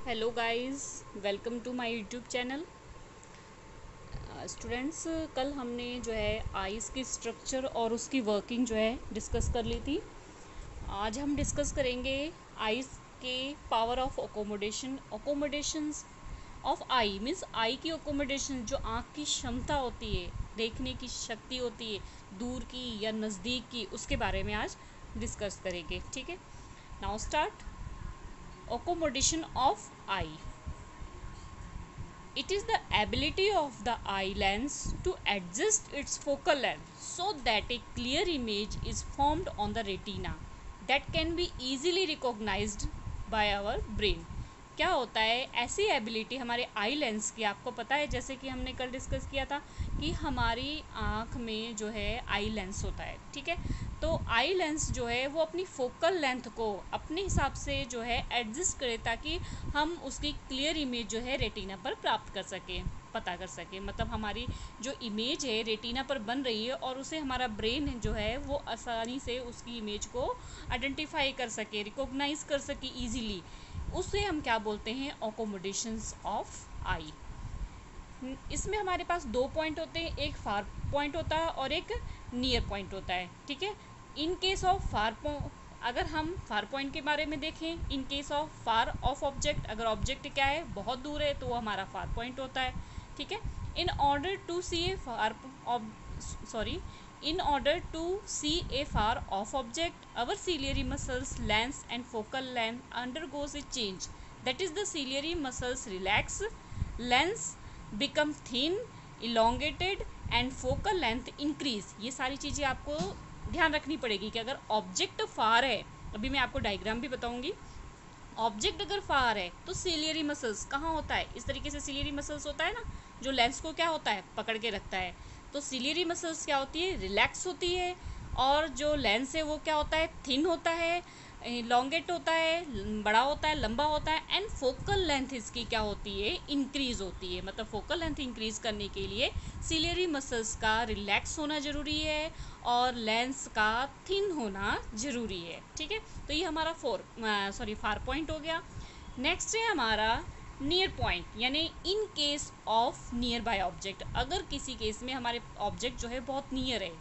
Hello guys, welcome to my YouTube channel. Students, कल हमने जो है आइस की स्ट्रक्चर और उसकी वर्किंग जो है डिस्कस कर ली थी। आज हम डिस्कस करेंगे आइस के power of accommodations of I. Means I की अकोमोडेशन, जो आँख की क्षमता होती है, देखने की शक्ति होती है, दूर की या नज़दीक की, उसके बारे में आज डिस्कस करेंगे। ठीक है, now start. Accommodation of I. It is the ability of the eye lens to adjust its focal length so that a clear image is formed on the retina that can be easily recognized by our brain. क्या होता है, ऐसी ability हमारे eye lens की, आपको पता है जैसे कि हमने कल डिस्कस किया था कि हमारी आँख में जो है आई लेंस होता है। ठीक है, तो आई लेंस जो है वो अपनी फोकल लेंथ को अपने हिसाब से जो है एडजस्ट करे ताकि हम उसकी क्लियर इमेज जो है रेटिना पर प्राप्त कर सकें, पता कर सकें। मतलब हमारी जो इमेज है रेटिना पर बन रही है और उसे हमारा ब्रेन जो है वो आसानी से उसकी इमेज को आइडेंटिफाई कर सके, रिकॉग्नाइज कर सके ईजिली। उसे हम क्या बोलते हैं, अकोमोडेशंस ऑफ आई। इसमें हमारे पास दो पॉइंट होते हैं, एक फार पॉइंट होता है और एक नियर पॉइंट होता है। ठीक है, इन केस ऑफ अगर हम फार पॉइंट के बारे में देखें, in case of far of object, अगर ऑब्जेक्ट क्या है, बहुत दूर है, तो वो हमारा फार पॉइंट होता है। ठीक है, in order to see a far in order to see a far off object, our ciliary muscles lens and focal length undergoes a change. That is, the ciliary muscles relax, lens become thin, elongated and focal length increase. ये सारी चीज़ें आपको ध्यान रखनी पड़ेगी कि अगर object फार है, अभी मैं आपको डायग्राम भी बताऊंगी। ऑब्जेक्ट अगर फार है तो सिलियरी मसल्स कहाँ होता है, इस तरीके से सिलियरी मसल्स होता है ना, जो लेंस को क्या होता है, पकड़ के रखता है। तो सिलियरी मसल्स क्या होती है, रिलैक्स होती है, और जो लेंस है वो क्या होता है, थिन होता है, लॉन्गेट होता है, बड़ा होता है, लंबा होता है। एंड फोकल लेंथ इसकी क्या होती है, इंक्रीज होती है। मतलब फोकल लेंथ इंक्रीज करने के लिए सिलियरी मसल्स का रिलैक्स होना ज़रूरी है और लेंस का थिन होना ज़रूरी है। ठीक है, तो ये हमारा फार पॉइंट हो गया। नेक्स्ट है हमारा नियर पॉइंट, यानी in case of near by object. अगर किसी केस में हमारे ऑब्जेक्ट जो है बहुत नियर है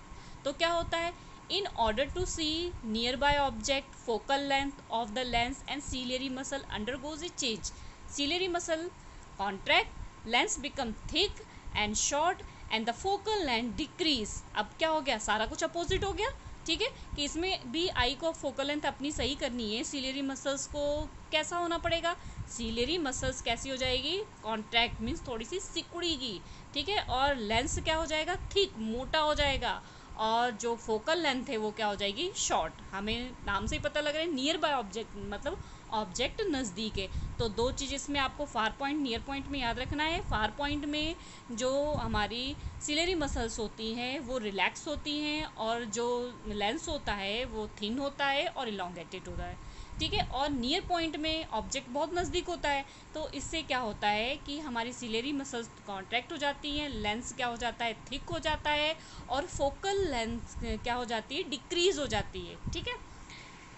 तो क्या होता है, in order to see nearby object, focal length of the lens and ciliary muscle undergoes a change. Ciliary muscle contract, lens become thick and short and the focal length decrease. अब क्या हो गया, सारा कुछ opposite हो गया। ठीक है, कि इसमें भी आई को फोकल लेंथ अपनी सही करनी है, सीलियरी मसल्स को कैसा होना पड़ेगा, सीलियरी मसल्स कैसी हो जाएगी, कॉन्ट्रैक्ट मीन्स थोड़ी सी सिकुड़ेगी। ठीक है, और लेंस क्या हो जाएगा, थिक, मोटा हो जाएगा, और जो फोकल लेंथ है वो क्या हो जाएगी, शॉर्ट। हमें नाम से ही पता लग रहा है नियर बाय ऑब्जेक्ट, मतलब ऑब्जेक्ट नज़दीक है। तो दो चीज़ इसमें आपको फार पॉइंट नियर पॉइंट में याद रखना है। फार पॉइंट में जो हमारी सिलेरी मसल्स होती हैं वो रिलैक्स होती हैं, और जो लेंस होता है वो थिन होता है और इलोंगेटेड होता है। ठीक है, और नियर पॉइंट में ऑब्जेक्ट बहुत नज़दीक होता है, तो इससे क्या होता है कि हमारी सिलेरी मसल्स कॉन्ट्रैक्ट हो जाती हैं, लेंस क्या हो जाता है, थिक हो जाता है, और फोकल लेंथ क्या हो जाती है, डिक्रीज हो जाती है। ठीक है,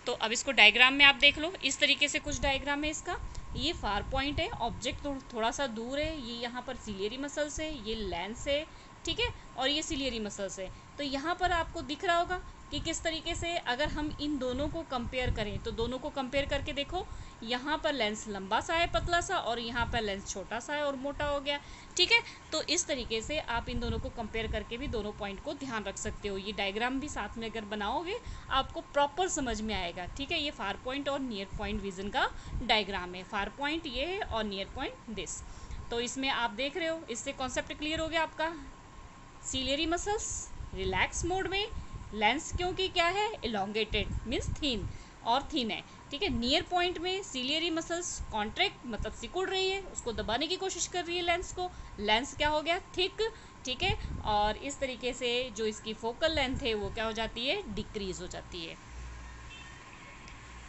तो अब इसको डायग्राम में आप देख लो, इस तरीके से कुछ डायग्राम है इसका। ये फार पॉइंट है, ऑब्जेक्ट थोड़ा सा दूर है, ये यहाँ पर सिलियरी मसल्स है, ये लेंस है। ठीक है, और ये सिलियरी मसल्स है। तो यहाँ पर आपको दिख रहा होगा कि किस तरीके से अगर हम इन दोनों को कंपेयर करें, तो दोनों को कंपेयर करके देखो, यहाँ पर लेंस लंबा सा है, पतला सा, और यहाँ पर लेंस छोटा सा है और मोटा हो गया। ठीक है, तो इस तरीके से आप इन दोनों को कंपेयर करके भी दोनों पॉइंट को ध्यान रख सकते हो। ये डायग्राम भी साथ में अगर बनाओगे आपको प्रॉपर समझ में आएगा। ठीक है, ये फार पॉइंट और नियर पॉइंट विजन का डायग्राम है। फार पॉइंट ये है और नियर पॉइंट दिस। तो इसमें आप देख रहे हो, इससे कॉन्सेप्ट क्लियर हो गया आपका। सिलियरी मसल्स रिलैक्स मोड में, लेंस क्योंकि क्या है, इलोंगेटेड मीन्स थिन, और थिन है। ठीक है, नियर पॉइंट में सिलियरी मसल्स कॉन्ट्रैक्ट, मतलब सिकुड़ रही है, उसको दबाने की कोशिश कर रही है लेंस को, लेंस क्या हो गया, थिक। ठीक है, और इस तरीके से जो इसकी फोकल लेंथ है वो क्या हो जाती है, डिक्रीज हो जाती है।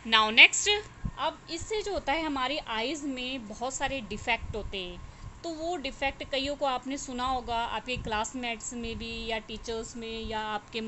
नाउ नेक्स्ट, अब इससे जो होता है, हमारी आइज़ में बहुत सारे डिफेक्ट होते हैं। तो वो डिफेक्ट कईयों को आपने सुना होगा आपके क्लासमेट्स में भी या टीचर्स में या आपके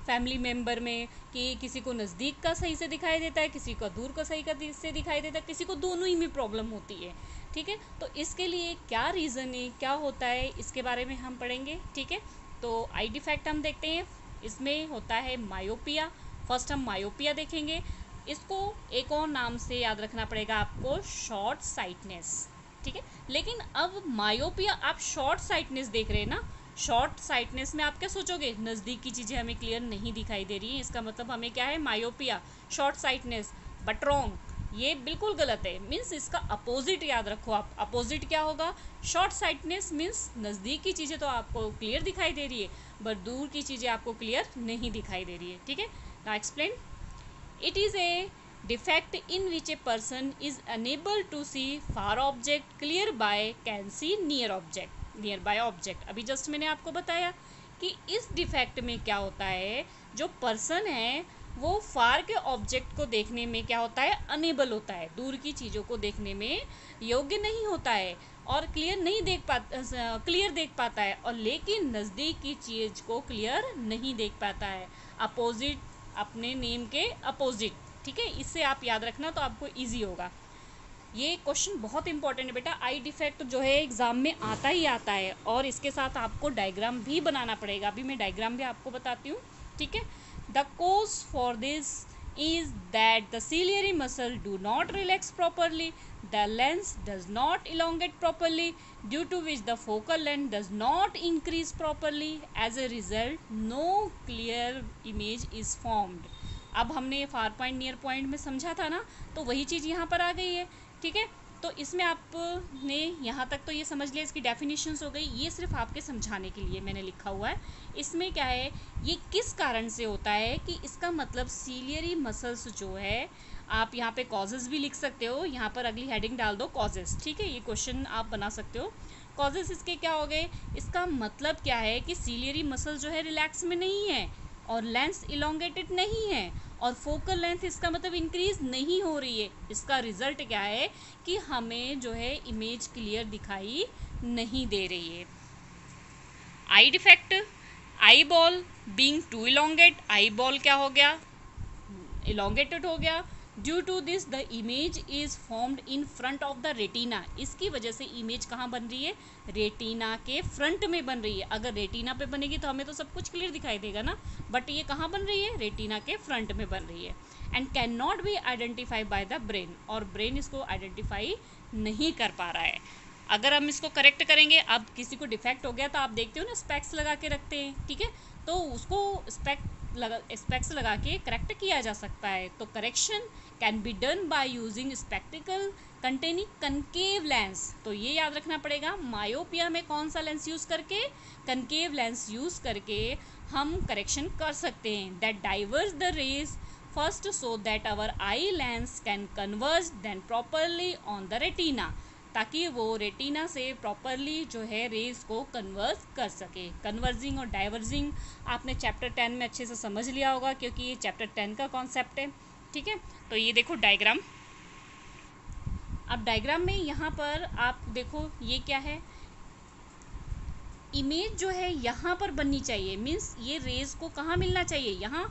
फैमिली मेम्बर में, कि किसी को नज़दीक का सही से दिखाई देता है, किसी को दूर का सही का से दिखाई देता है, किसी को दोनों ही में प्रॉब्लम होती है। ठीक है, तो इसके लिए क्या रीज़न है, क्या होता है, इसके बारे में हम पढ़ेंगे। ठीक है, तो आई डिफेक्ट हम देखते हैं। इसमें होता है मायोपिया। फर्स्ट हम मायोपिया देखेंगे। इसको एक और नाम से याद रखना पड़ेगा आपको, शॉर्ट साइटनेस। ठीक है, लेकिन अब मायोपिया, आप शॉर्ट साइटनेस देख रहे हैं ना, शॉर्ट साइटनेस में आप क्या सोचोगे, नज़दीक की चीज़ें हमें क्लियर नहीं दिखाई दे रही हैं, इसका मतलब हमें क्या है, myopia, short sightedness. But wrong, ये बिल्कुल गलत है। मीन्स इसका अपोजिट याद रखो आप। अपोजिट क्या होगा, शॉर्ट साइटनेस मीन्स नज़दीक की चीज़ें तो आपको क्लियर दिखाई दे रही है, बट दूर की चीज़ें आपको क्लियर नहीं दिखाई दे रही है। ठीक है, now explain. It is A defect in which a person is unable to see far object clear by can see nearby object। अभी जस्ट मैंने आपको बताया कि इस डिफेक्ट में क्या होता है, जो पर्सन है वो फार के ऑब्जेक्ट को देखने में क्या होता है, अनेबल होता है, दूर की चीज़ों को देखने में योग्य नहीं होता है और क्लियर देख पाता है, और लेकिन नज़दीक की चीज़ को क्लियर नहीं देख पाता है। अपोजिट, अपने नेम के अपोजिट। ठीक है, इससे आप याद रखना तो आपको इजी होगा। ये क्वेश्चन बहुत इंपॉर्टेंट है बेटा। आई डिफेक्ट जो है एग्जाम में आता ही आता है, और इसके साथ आपको डायग्राम भी बनाना पड़ेगा। अभी मैं डायग्राम भी आपको बताती हूँ। ठीक है, the cause for this is that the ciliary muscle do not relax properly, the lens does not elongate properly, due to which the focal length does not increase properly. As a result, no clear image is formed. अब हमने far point near point में समझा था ना, तो वही चीज़ यहाँ पर आ गई है। ठीक है, तो इसमें आपने यहाँ तक तो ये समझ लिया, इसकी डेफिनेशंस हो गई। ये सिर्फ आपके समझाने के लिए मैंने लिखा हुआ है। इसमें क्या है, ये किस कारण से होता है, कि इसका मतलब सीलियरी मसल्स जो है, आप यहाँ पे कॉजेज़ भी लिख सकते हो, यहाँ पर अगली हेडिंग डाल दो कॉजेज़। ठीक है, ये क्वेश्चन आप बना सकते हो। कॉजेज़ इसके क्या हो गए, इसका मतलब क्या है कि सीलियरी मसल जो है रिलैक्स में नहीं है, और लेंस इलोंगेटेड नहीं है, और फोकल लेंथ इसका मतलब इंक्रीज नहीं हो रही है। इसका रिजल्ट क्या है कि हमें जो है इमेज क्लियर दिखाई नहीं दे रही है। Eye defect, eye ball being too elongate, eye ball क्या हो गया, इलोंगेटेड हो गया। Due to this the image is formed in front of the retina. इसकी वजह से इमेज कहाँ बन रही है, रेटिना के फ्रंट में बन रही है। अगर रेटिना पे बनेगी तो हमें तो सब कुछ क्लियर दिखाई देगा ना, बट ये कहाँ बन रही है, रेटिना के फ्रंट में बन रही है। And can not be identify by the brain, और ब्रेन इसको आइडेंटिफाई नहीं कर पा रहा है। अगर हम इसको करेक्ट करेंगे, अब किसी को डिफेक्ट हो गया तो आप देखते हो ना स्पेक्स लगा के रखते हैं। ठीक है, तो उसको स्पेक्स लगा के करेक्ट किया जा सकता है। तो correction can be done by using spectacle containing concave lens. तो ये याद रखना पड़ेगा, मायोपिया में कौन सा लेंस यूज़ करके, कनकेव लेंस यूज़ करके हम करेक्शन कर सकते हैं। That diverse the rays first so that our eye lens can converge then properly on the retina, ताकि वो रेटिना से प्रॉपरली जो है रेज को कन्वर्ज कर सके। कन्वर्जिंग और डाइवर्जिंग आपने चैप्टर 10 में अच्छे से समझ लिया होगा, क्योंकि ये चैप्टर 10 का कॉन्सेप्ट है। ठीक है, तो ये देखो डायग्राम। अब डायग्राम में यहाँ पर आप देखो ये क्या है, इमेज जो है यहाँ पर बननी चाहिए। मीन्स ये रेज को कहाँ मिलना चाहिए, यहाँ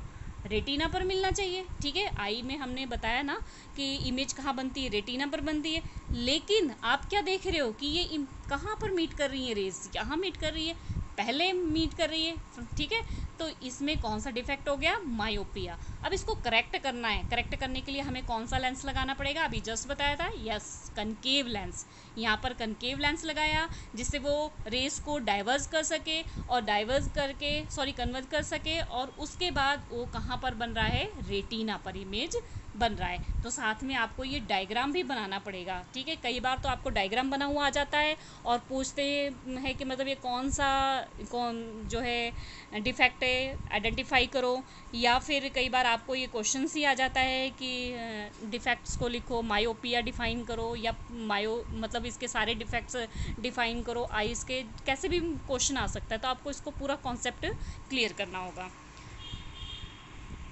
रेटिना पर मिलना चाहिए। ठीक है, आई में हमने बताया ना कि इमेज कहाँ बनती है, रेटिना पर बनती है। लेकिन आप क्या देख रहे हो कि ये कहाँ पर मीट कर रही है, रेज यहाँ मीट कर रही है, पहले मीट कर रही है। ठीक है, तो इसमें कौन सा डिफेक्ट हो गया, मायोपिया। अब इसको करेक्ट करना है। करेक्ट करने के लिए हमें कौन सा लेंस लगाना पड़ेगा, अभी जस्ट बताया था, यस कनकेव लेंस। यहाँ पर कनकेव लेंस लगाया जिससे वो रेस को डाइवर्स कर सके, और डाइवर्स करके कन्वर्ज कर सके, और उसके बाद वो कहाँ पर बन रहा है, रेटिना पर इमेज बन रहा है। तो साथ में आपको ये डायग्राम भी बनाना पड़ेगा। ठीक है, कई बार तो आपको डायग्राम बना हुआ आ जाता है और पूछते हैं कि मतलब ये कौन जो है डिफेक्ट है, आइडेंटिफाई करो, या फिर कई बार आपको ये क्वेश्चन ही आ जाता है कि डिफेक्ट्स को लिखो, मायोपिया डिफाइन करो, या मतलब इसके सारे डिफेक्ट्स डिफाइन करो, आइज़ के कैसे भी क्वेश्चन आ सकता है। तो आपको इसको पूरा कॉन्सेप्ट क्लियर करना होगा।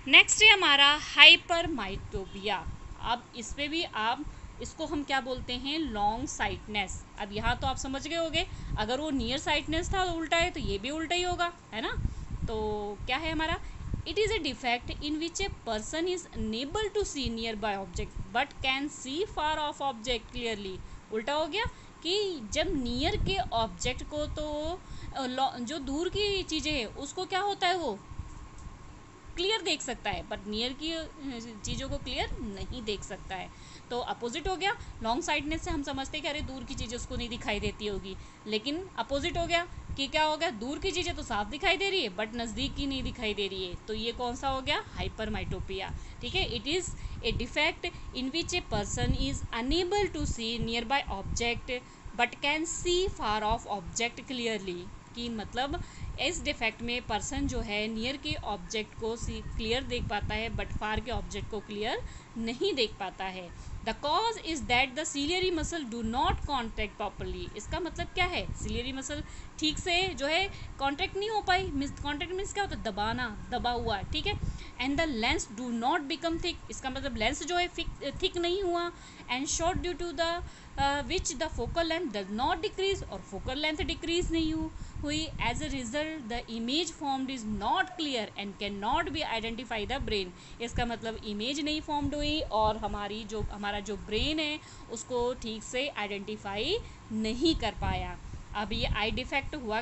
नेक्स्ट है हमारा हाइपरमाइटोपिया। अब इस पे भी आप इसको हम क्या बोलते हैं, लॉन्ग साइटनेस। अब यहाँ तो आप समझ गए होंगे, अगर वो नियर साइटनेस था तो उल्टा है, तो ये भी उल्टा ही होगा, है ना। तो क्या है हमारा, it is a defect in which a person is unable to see nearby object but can see far of object clearly. उल्टा हो गया कि जब नियर के ऑब्जेक्ट को तो जो दूर की चीज़ें हैं उसको क्या होता है, वो क्लियर देख सकता है, बट नियर की चीज़ों को क्लियर नहीं देख सकता है। तो अपोजिट हो गया, लॉन्ग साइडनेस से हम समझते हैं कि अरे दूर की चीज़ें उसको नहीं दिखाई देती होगी, लेकिन अपोजिट हो गया कि क्या हो गया, दूर की चीज़ें तो साफ दिखाई दे रही है बट नज़दीक की नहीं दिखाई दे रही है। तो ये कौन सा हो गया, हाइपरमाइटोपिया। ठीक है, it is a defect in which a person is unable to see nearby object but can see far of object clearly. कि मतलब इस डिफेक्ट में पर्सन जो है नियर के ऑब्जेक्ट को क्लियर देख पाता है बट फार के ऑब्जेक्ट को क्लियर नहीं देख पाता है। The cause is that the ciliary muscle do not contract properly. इसका मतलब क्या है, सिलियरी मसल ठीक से जो है कॉन्ट्रैक्ट नहीं हो पाई। कॉन्ट्रैक्ट मीन्स क्या होता है, दबाना, दबा हुआ, ठीक है। And the lens do not become thick, इसका मतलब लेंस जो है थिक नहीं हुआ। And short due to the which the focal length does not decrease, और फोकल लेंथ डिक्रीज नहीं हुई। As a result the image formed is not clear and can not be identify the brain. इसका मतलब image नहीं formed हुई और हमारा जो ब्रेन है उसको ठीक से आइडेंटिफाई नहीं कर पाया। अब ये आई डिफेक्ट हुआ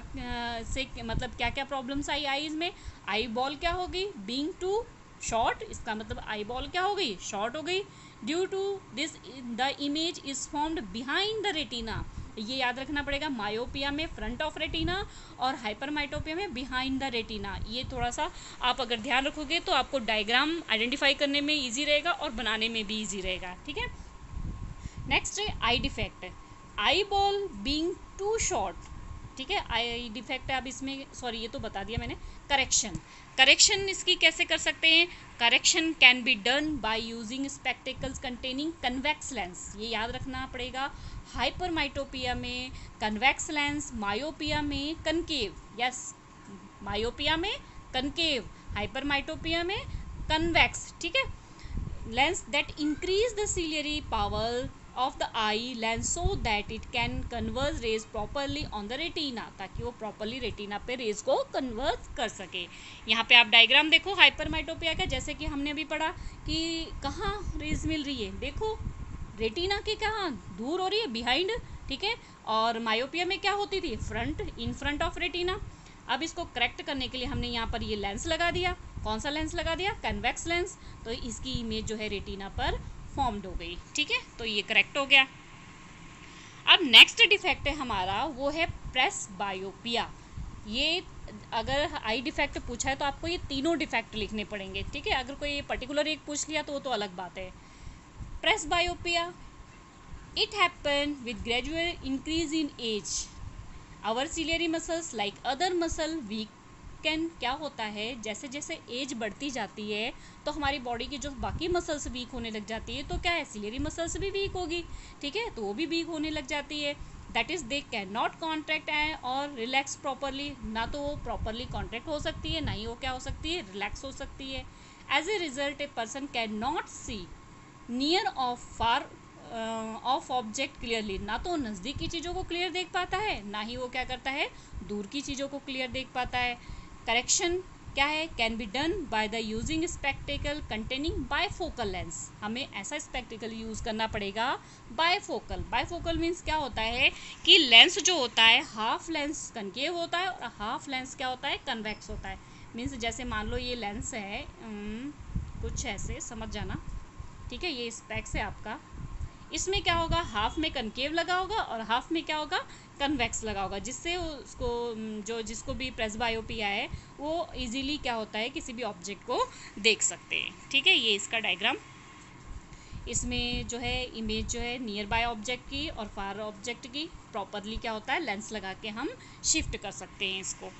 से मतलब क्या क्या प्रॉब्लम्स आई आईज में, आई बॉल क्या हो गई, बीइंग टू शॉर्ट, इसका मतलब आई बॉल क्या हो गई, शॉर्ट हो गई। Due to this the image is formed behind the retina, ये याद रखना पड़ेगा, मायोपिया में फ्रंट ऑफ रेटिना और हाइपरमाइटोपिया में बिहाइंड द रेटिना। ये थोड़ा सा आप अगर ध्यान रखोगे तो आपको डायग्राम आइडेंटिफाई करने में ईजी रहेगा और बनाने में भी ईजी रहेगा, ठीक है। नेक्स्ट है eye defect, eye ball being too short, ठीक है, आई डिफेक्ट है। अब इसमें सॉरी ये तो बता दिया मैंने। करेक्शन, करेक्शन इसकी कैसे कर सकते हैं, correction can be done by using spectacles containing convex lens, ये याद रखना पड़ेगा। हाइपरमाइटोपिया में कन्वेक्स लेंस, मायोपिया में कनकेव, यस, मायोपिया में कनकेव, हाइपरमाइटोपिया में कन्वेक्स, ठीक है। Lens that increase the ciliary power of the eye lens so that it can converse rays properly on the retina, ताकि वो प्रॉपरली रेटिना पे rays को converse कर सके। यहाँ पे आप डायग्राम देखो हाइपरमाइटोपिया का, जैसे कि हमने अभी पढ़ा कि कहाँ रेज मिल रही है, देखो रेटिना के कहाँ दूर हो रही है, बिहाइंड, ठीक है। और मायोपिया में क्या होती थी, front, in front of retina. अब इसको करेक्ट करने के लिए हमने यहाँ पर ये लेंस लगा दिया, कौन सा लेंस लगा दिया, कन्वेक्स लेंस, तो इसकी इमेज जो है रेटिना पर फॉर्म्ड हो गई, ठीक है, तो ये करेक्ट हो गया। अब नेक्स्ट डिफेक्ट है हमारा, वो है प्रेसबायोपिया। ये अगर आई डिफेक्ट पूछा है तो आपको ये तीनों डिफेक्ट लिखने पड़ेंगे, ठीक है। अगर कोई पर्टिकुलर एक पूछ लिया तो वो तो अलग बात है। Presbyopia, it happen with gradual increase in age, our ciliary muscles like other muscle weak can, क्या होता है जैसे जैसे एज बढ़ती जाती है तो हमारी बॉडी की जो बाकी मसल्स वीक होने लग जाती है, तो क्या है, सिलियरी मसल्स भी वीक होगी, ठीक है, तो वो भी वीक होने लग जाती है। That is they can not contract और रिलैक्स प्रॉपरली, ना तो वो प्रॉपरली कॉन्ट्रैक्ट हो सकती है, ना ही वो क्या हो सकती है, रिलैक्स हो सकती है। As a result a person can not see near of far of object clearly, ना तो नज़दीक की चीज़ों को क्लियर देख पाता है, ना ही वो क्या करता है, दूर की चीज़ों को क्लियर देख पाता है। करेक्शन क्या है, can be done by the using spectacle containing bifocal lens, हमें ऐसा स्पेक्टिकल यूज़ करना पड़ेगा बायफोकल। बायफोकल मीन्स क्या होता है कि लेंस जो होता है हाफ लेंस कनकेव होता है और हाफ लेंस क्या होता है, कन्वेक्स होता है। मीन्स जैसे मान लो ये लेंस है, कुछ ऐसे समझ जाना, ठीक है, ये स्पेक्स है आपका, इसमें क्या होगा, हाफ में कनकेव लगा होगा और हाफ में क्या होगा, कन्वेक्स लगा होगा, जिससे उसको जो जिसको भी प्रेसबायोपिया है वो इजीली क्या होता है, किसी भी ऑब्जेक्ट को देख सकते हैं, ठीक है। ये इसका डायग्राम, इसमें जो है इमेज जो है नियर बाय ऑब्जेक्ट की और फार ऑब्जेक्ट की प्रॉपरली क्या होता है, लेंस लगा के हम शिफ्ट कर सकते हैं इसको।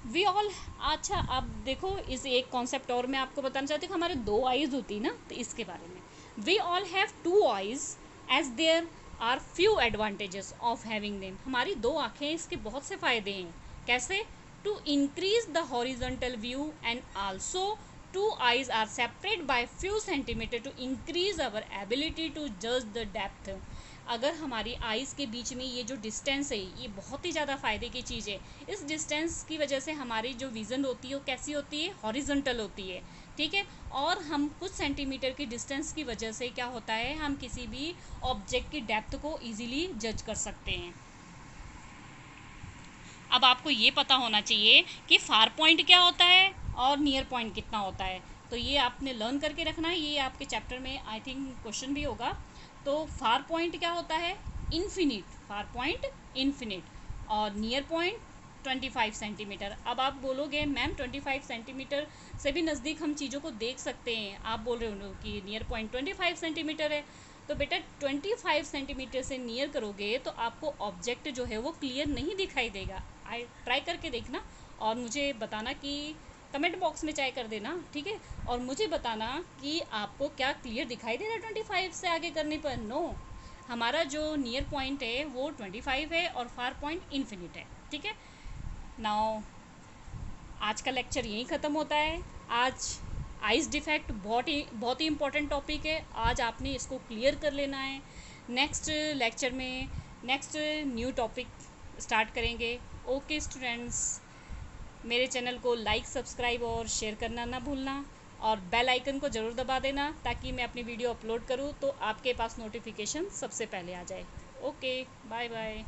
वी ऑल, अच्छा अब देखो इस एक कॉन्सेप्ट और मैं आपको बताना चाहती हूँ, हमारे दो आईज होती ना, तो इसके बारे में। We all have two eyes as there are few advantages of having them, हमारी दो आँखें, इसके बहुत से फ़ायदे हैं। कैसे, to increase the horizontal view and also two eyes are separate by few centimeter to increase our ability to judge the depth. अगर हमारी आइज़ के बीच में ये जो डिस्टेंस है ये बहुत ही ज़्यादा फ़ायदे की चीज़ है। इस डिस्टेंस की वजह से हमारी जो विज़न होती है वो कैसी होती है, हॉरिजॉन्टल होती है, ठीक है। और हम कुछ सेंटीमीटर की डिस्टेंस की वजह से क्या होता है, हम किसी भी ऑब्जेक्ट की डेप्थ को ईजिली जज कर सकते हैं। अब आपको ये पता होना चाहिए कि फार पॉइंट क्या होता है और नियर पॉइंट कितना होता है, तो ये आपने लर्न करके रखना है। ये आपके चैप्टर में आई थिंक क्वेश्चन भी होगा। तो फार पॉइंट क्या होता है, इन्फिनिट, फार पॉइंट इन्फिनिट, और नियर पॉइंट 25 सेंटीमीटर। अब आप बोलोगे मैम 25 सेंटीमीटर से भी नज़दीक हम चीज़ों को देख सकते हैं, आप बोल रहे हो कि नियर पॉइंट 25 सेंटीमीटर है, तो बेटा 25 सेंटीमीटर से नियर करोगे तो आपको ऑब्जेक्ट जो है वो क्लियर नहीं दिखाई देगा। ट्राई करके देखना और मुझे बताना कि कमेंट बॉक्स में चाहे कर देना, ठीक है। और मुझे बताना कि आपको क्या क्लियर दिखाई दे रहा है 25 से आगे करने पर। नो, हमारा जो नियर पॉइंट है वो 25 है और फार पॉइंट इन्फिनिट है, ठीक है। नाउ आज का लेक्चर यहीं ख़त्म होता है। आज आइज़ डिफेक्ट बहुत ही इंपॉर्टेंट टॉपिक है, आज आपने इसको क्लियर कर लेना है। नेक्स्ट लेक्चर में नेक्स्ट न्यू टॉपिक स्टार्ट करेंगे। ओके स्टूडेंट्स, मेरे चैनल को लाइक, सब्सक्राइब और शेयर करना ना भूलना, और बेल आइकन को ज़रूर दबा देना ताकि मैं अपनी वीडियो अपलोड करूँ तो आपके पास नोटिफिकेशन सबसे पहले आ जाए। Okay, bye bye.